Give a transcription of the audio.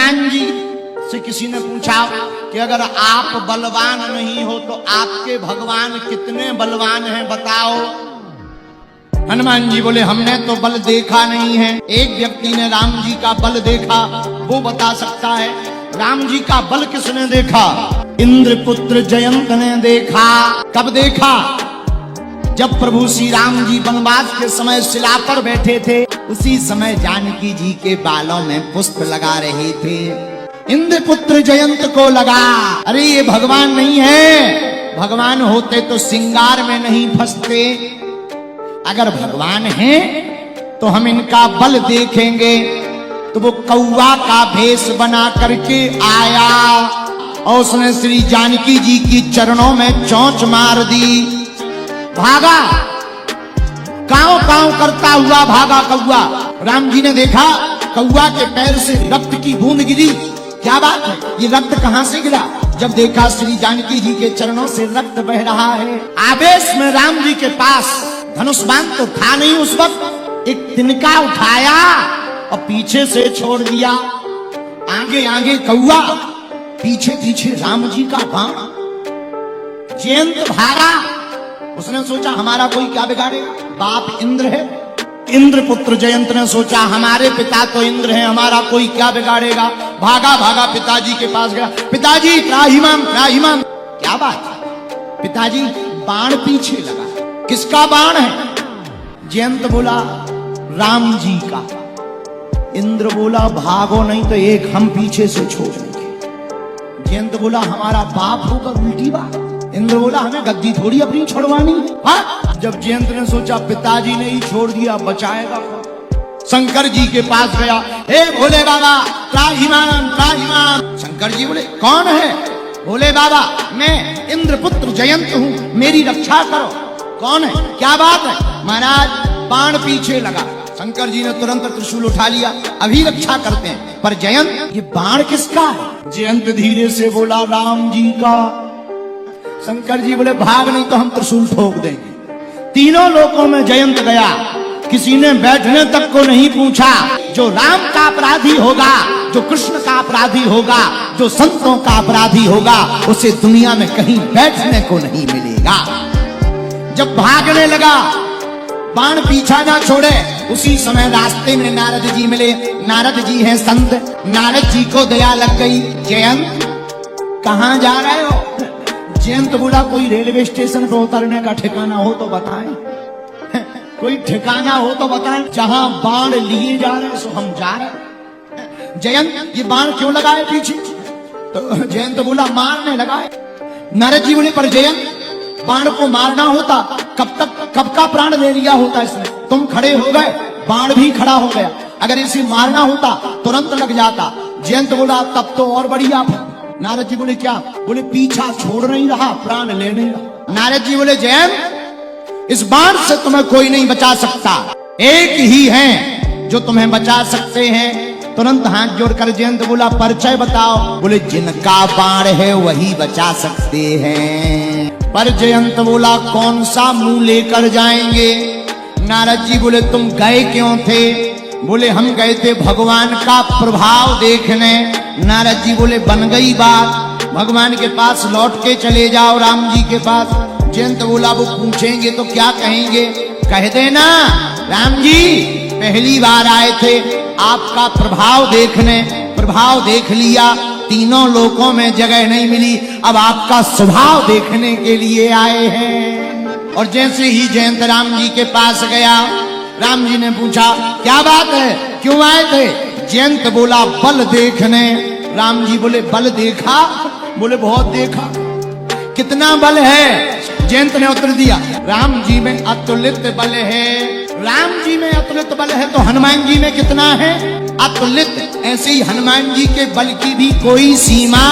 हनुमान जी से किसी ने पूछा कि अगर आप बलवान नहीं हो तो आपके भगवान कितने बलवान हैं बताओ। हनुमान जी बोले हमने तो बल देखा नहीं है। एक व्यक्ति ने राम जी का बल देखा, वो बता सकता है। राम जी का बल किसने देखा? इंद्रपुत्र जयंत ने देखा। कब देखा? जब प्रभु श्री राम जी वनवास के समय शिला पर बैठे थे, उसी समय जानकी जी के बालों में पुष्प लगा रहे थे। इंद्रपुत्र जयंत को लगा अरे ये भगवान नहीं है, भगवान होते तो श्रृंगार में नहीं फंसते। अगर भगवान हैं तो हम इनका बल देखेंगे। तो वो कौवा का भेष बना करके आया और उसने श्री जानकी जी की चरणों में चोंच मार दी। भागा, कांव कांव करता हुआ भागा कौवा। राम जी ने देखा कौवा के पैर से रक्त की बूंद गिरी। क्या बात है, ये रक्त कहां से गिरा? जब देखा श्री जानकी जी के चरणों से रक्त बह रहा है। आवेश में राम जी के पास धनुष बाण तो था नहीं उस वक्त, एक तिनका उठाया और पीछे से छोड़ दिया। आगे आगे कौवा, पीछे पीछे राम जी का बाण। जयंत भागा, उसने सोचा हमारा कोई क्या बिगाड़ेगा, बाप इंद्र है। इंद्रपुत्र जयंत ने सोचा हमारे पिता तो इंद्र हैं, हमारा कोई क्या बिगाड़ेगा। भागा भागा पिताजी के पास गया। पिताजी त्राहिमाम त्राहिमाम। क्या बात है? पिताजी बाण पीछे लगा। किसका बाण है? जयंत बोला राम जी का। इंद्र बोला भागो नहीं तो एक हम पीछे से छोड़ेंगे। जयंत बोला हमारा बाप होकर उल्टी बात। इंद्र बोला हमें गद्दी थोड़ी अपनी छोड़वानी है। जब जयंत ने सोचा पिताजी ने ही छोड़ दिया, बचाएगा कौन? शंकर जी के पास गया। हे भोले बाबा त्राहिमाम त्राहिमाम। शंकर जी बोले कौन है? भोले बाबा मैं इंद्रपुत्र जयंत हूँ, मेरी रक्षा करो। कौन है? क्या बात है? महाराज बाण पीछे लगा। शंकर जी ने तुरंत त्रिशूल उठा लिया, अभी रक्षा करते हैं। पर जयंत ये बाण किसका है? जयंत धीरे से बोला राम जी का। शंकर जी बोले भाग नहीं तो हम त्रिशूल ठोक देंगे। तीनों लोकों में जयंत गया, किसी ने बैठने तक को नहीं पूछा। जो राम का अपराधी होगा, जो कृष्ण का अपराधी होगा, जो संतों का अपराधी होगा, उसे दुनिया में कहीं बैठने को नहीं मिलेगा। जब भागने लगा, बाण पीछा ना छोड़े। उसी समय रास्ते में नारद जी मिले। नारद जी हैं संत। नारद जी को दया लग गई। जयंत कहाँ जा रहे हो? जयंत बोला कोई रेलवे स्टेशन पर उतरने का ठिकाना हो तो बताएं। कोई ठिकाना हो तो बताएं, जहां बाण लिए जा रहे सो हम जा रहे। जयंत ये बाण क्यों लगाए पीछे? तो जयंत बोला मारने लगाए। नारद जी बोले पर जयंत बाण को मारना होता कब का प्राण ले लिया होता इसने। तुम खड़े हो गए, बाण भी खड़ा हो गया। अगर इसे मारना होता तुरंत लग जाता। जयंत बोला तब तो और बढ़िया। नारद जी बोले क्या? बोले पीछा छोड़ नहीं रहा, प्राण ले नहीं रहा। नारद जी बोले जयंत इस बाण से तुम्हें कोई नहीं बचा सकता, एक ही है जो तुम्हें बचा सकते हैं। तुरंत हाथ जोड़कर जयंत बोला परिचय बताओ। बोले जिनका बाण है वही बचा सकते हैं। पर जयंत बोला कौन सा मुंह लेकर जाएंगे? नारद जी बोले तुम गए क्यों थे? बोले हम गए थे भगवान का प्रभाव देखने। नारद जी बोले बन गई बात, भगवान के पास लौट के चले जाओ, राम जी के पास। जयंत बोला वो पूछेंगे तो क्या कहेंगे? कह देना राम जी पहली बार आए थे आपका प्रभाव देखने, प्रभाव देख लिया, तीनों लोकों में जगह नहीं मिली, अब आपका स्वभाव देखने के लिए आए हैं। और जैसे ही जयंत राम जी के पास गया, राम जी ने पूछा क्या बात है, क्यों आए थे? जयंत बोला बल देखने। राम जी बोले बल देखा? बोले बहुत देखा। कितना बल है? जयंत ने उत्तर दिया राम जी में अतुलित बल है। राम जी में अतुलित बल है तो हनुमान जी में कितना है? अतुलित। ऐसे ही हनुमान जी के बल की भी कोई सीमा